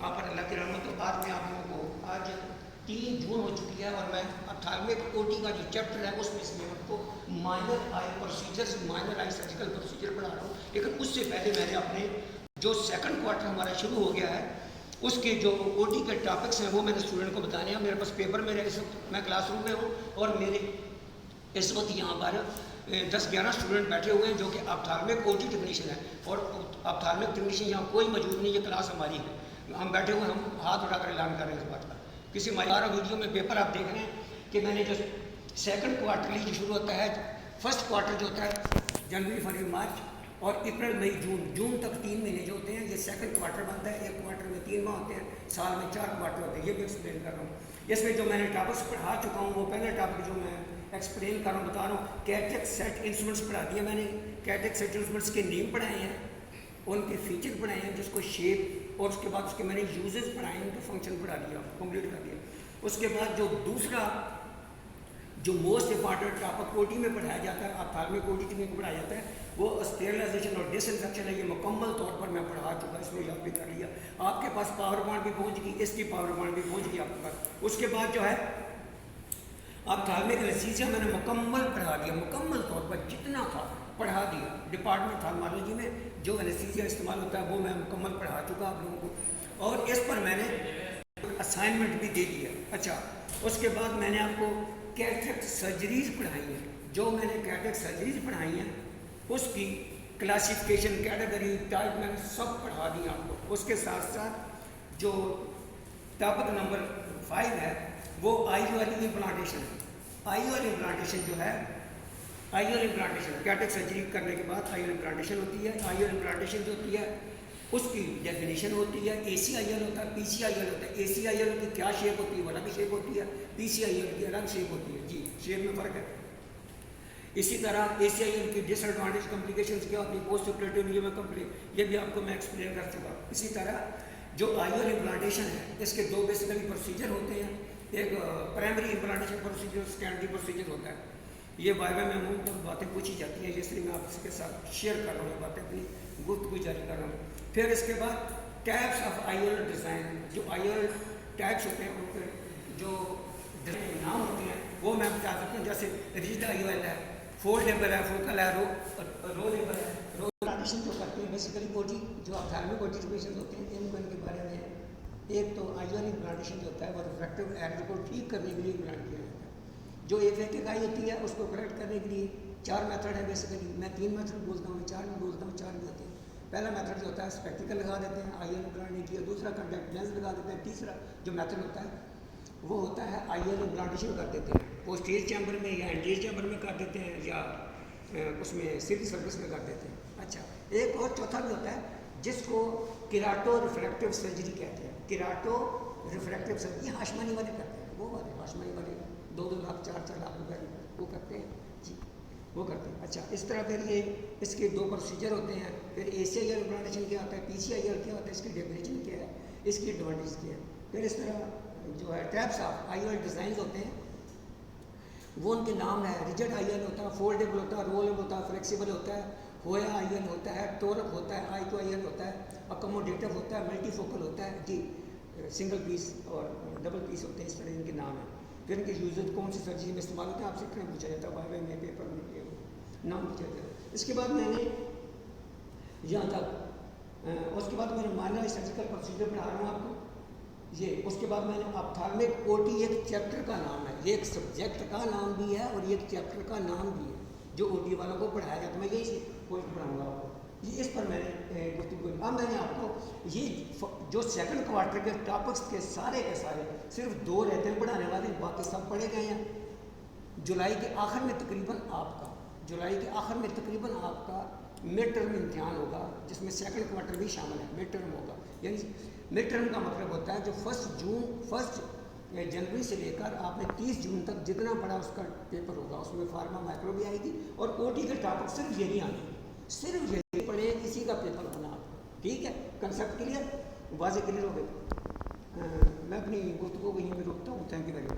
वहाँ पर अल्लाह की रहमत। तो आज मैं आप लोगों को आज 3 जून हो चुकी है और मैं 18वें OT का जो चैप्टर है उसमें इसमें आपको माइनर आई प्रोसीजर्स, माइनर आई सर्जिकल प्रोसीजर पढ़ा रहा हूँ। लेकिन उससे पहले मैंने अपने जो सेकंड क्वार्टर हमारा शुरू हो गया है उसके जो OT के टॉपिक्स हैं वो मैंने स्टूडेंट को बताने हैं। मेरे पास पेपर मेरे इस वक्त मैं क्लासरूम में हूँ और मेरे इस वक्त यहाँ पर 10-11 स्टूडेंट बैठे हुए हैं जो कि ऑप्थाल्मिक OT टेक्नीशियन है। और ऑप्थाल्मिक टेक्नीशियन यहाँ कोई मौजूद नहीं, ये क्लास हमारी है, हम बैठे हुए, हम हाथ उठाकर ऐलान कर रहे हैं इस बात का। किसी हमारा वीडियो में पेपर आप देख रहे हैं कि मैंने जो सेकंड क्वार्टरली जो शुरू होता है, फर्स्ट क्वार्टर जो होता है जनवरी, फरवरी, मार्च और अप्रैल, मई, जून तक 3 महीने जो होते हैं, ये सेकंड क्वार्टर बनता है। एक क्वार्टर में 3 माह होते हैं, साल में 4 क्वार्टर होते हैं। ये भी एक्सप्लेन कर रहा हूँ। इसमें जो मैंने टॉपिक्स पढ़ा चुका हूँ वो पहला टॉपिक जो मैं एक्सप्लेन कर रहा हूँ, बता रहा हूँ, कैटरेक्ट सेट इंस्ट्रूमेंट्स पढ़ा दिया मैंने। कैटरेक्ट सेट इंस्ट्रूमेंट्स के नेम पढ़ाए हैं, उनके फीचर पढ़ाए हैं, जिसको शेप, और उसके बाद उसके मैंने यूजेस पढ़ाए, उनके फंक्शन पढ़ा दिया, कंप्लीट कर दिया। उसके बाद जो दूसरा जो मोस्ट इंपॉर्टेंट टॉपिक OT में पढ़ाया जाता है, ऑप्थाल्मिक OT टेक्निक में पढ़ाया जाता है, वो स्टेरिलाइजेशन और डिसइंफेक्शन है। ये मुकम्मल तौर पर मैं पढ़ा चुका, इसमें याद भी कर लिया। आपके पास पावर पॉइंट भी पहुंच गई, इसकी पावर पॉइंट भी पहुंच गई आपके पास। उसके बाद जो है ऑप्थाल्मिक एनेस्थीसिया मैंने मुकम्मल पढ़ा दिया, मुकम्मल तौर पर जितना था पढ़ा दिया। डिपार्टमेंट ऑप्थाल्मोलॉजी में जो एनेस्थीसिया इस्तेमाल होता है वो मैं मुकम्मल पढ़ा चुका आप लोगों को, और इस पर मैंने असाइनमेंट भी दे दिया। अच्छा, उसके बाद मैंने आपको कैटरेक्ट सर्जरीज पढ़ाई हैं। जो मैंने कैटरेक्ट सर्जरीज पढ़ाई हैं उसकी क्लासिफिकेशन, कैटेगरी, टाइप मैंने सब पढ़ा दी आपको। उसके साथ साथ जो टॉपिक नंबर 5 है वो IOL इम्प्लांटेशन है। IOL इम्प्लांटेशन जो है, IOL इम्प्लांटेशन कैटरेक्ट सर्जरी करने के बाद IOL इम्प्लांटेशन होती है। IOL इम्प्लांटेशन जो होती है उसकी डेफिनेशन होती है। ACIOL होता है, PCIOL होता है। ACIOL की क्या शेप होती है, वो अलग शेप होती है। PCIOL की अलग शेप होती है। जी, शेप में फ़र्क है। इसी तरह ACIOL की डिसएडवांटेज कॉम्प्लिकेशंस क्या होती है, पोस्ट ऑपरेटिव ये भी आपको मैं एक्सप्लेन कर चुका। इसी तरह जो IOL इम्प्लांटेशन है इसके 2 बेसिकली प्रोसीजर होते हैं। एक primary implantation procedure, secondary procedure होता है। ये वाइवा में मुँह पर बातें पूछी जाती हैं, इसलिए मैं आपके साथ शेयर कर रहा हूँ, बातें अपनी गुफ्तगू जारी कर रहा हूँ। फिर इसके बाद टाइप्स ऑफ IOL डिज़ाइन, जो IOL टाइप्स होते हैं उनके जो नाम होते हैं वो मैं बता सकता हूँ। जैसे रिजिड IOL है, फोल्डेबल है, फोकल है, रोलेबल है। रोलेशन जो करते हैं बेसिकली OT, जो ऑप्थाल्मिक OT टेक्नीशियन होते हैं, इनके बारे में एक तो IOL इम्प्लांटेशन जो होता है वो रिफ्रैक्टिव एरर को ठीक करने के लिए इम्प्लांट किया जाता है। जो एक आई होती है उसको करेक्ट करने के लिए 4 मेथड है बेसिकली। मैं 3 मेथड बोलता हूँ, 4 में बोलता हूँ, 4 भी होते हैं। पहला मेथड जो होता है स्पेक्टिकल लगा देते हैं IOL इम्प्लांट किया, दूसरा कॉन्टैक्ट लेंस लगा देते हैं, तीसरा जो मेथड होता है वो होता है IOL इम्प्लांटेशन कर देते हैं, पोस्टीरियर चैम्बर में या एंटीरियर चैम्बर में कर देते हैं, या उसमें सिल्क सर्विस में कर देते हैं। अच्छा, एक और चौथा भी होता है जिसको किराटो रिफ्रैक्टिव सर्जरी कहते हैं। किराटो रिफ्रैक्टिव सर्जरी हाशमानी वाले करते हैं, वो वाले हाशमानी वाले 2-2 लाख 4-4 लाख रुपए वो करते हैं जी, वो करते हैं। अच्छा, इस तरह फिर ये इसके 2 प्रोसीजर होते हैं। फिर ACIOL इम्प्लांटेशन क्या होता है, PCIOL क्या होता है, इसकी डेफिनेशन क्या है, इसकी एडवांटेज क्या है। फिर इस तरह जो है टाइप्स ऑफ IOL डिज़ाइन होते हैं वो उनके नाम है। रिजिड IOL होता है, फोल्डेबल होता है, रोलेबल होता है, फ्लेक्सिबल होता है, होया IOL होता है, टोरक होता है, IOL होता है, अकोमोडेटिव होता है, मल्टीफोकल होता है जी, सिंगल पीस और डबल पीस होते हैं। इस तरह इनके नाम हैं। फिर इनके यूजेज कौन सी सर्जरी में इस्तेमाल होते हैं आपसे इतना पूछा जाता है, वाइवा में, पेपर में नाम पूछा जाता है। इसके बाद मैंने यहाँ तक, उसके बाद मैंने माइनर सर्जिकल प्रोसीजर पढ़ा रहा हूँ आपको ये। उसके बाद मैंने ऑप्थाल्मिक OT एक चैप्टर का नाम है, ये एक सब्जेक्ट का नाम भी है और ये एक चैप्टर का नाम भी है जो OT वालों को पढ़ाया जाता है। मैं यही कोर्स पढ़ाऊँगा आपको, ये इस पर मैंने गुफ्तगू। अब मैंने आपको ये जो सेकंड क्वार्टर के टॉपिक्स के सारे सिर्फ 2 रहते हैं पढ़ाने वाले, बाकी सब पढ़े गए हैं। जुलाई के आखिर में तकरीबन आपका मिड टर्म इम्तिहान होगा जिसमें सेकंड क्वार्टर भी शामिल है। मिड टर्म होगा, यानी मिड टर्म का मतलब होता है जो 1 जनवरी से लेकर आपने 30 जून तक जितना पढ़ा उसका पेपर होगा। उसमें फार्मा माइक्रो भी आएगी और OT के टॉपिक सिर्फ यही आने, सिर्फ यही पढ़े, किसी का पेपर होना आपका। ठीक है, कंसेप्ट क्लियर, वाज़ेह क्लियर हो गए। मैं अपनी गुफ्तगू को यहीं पे रोकता हूँ। Thank you very much.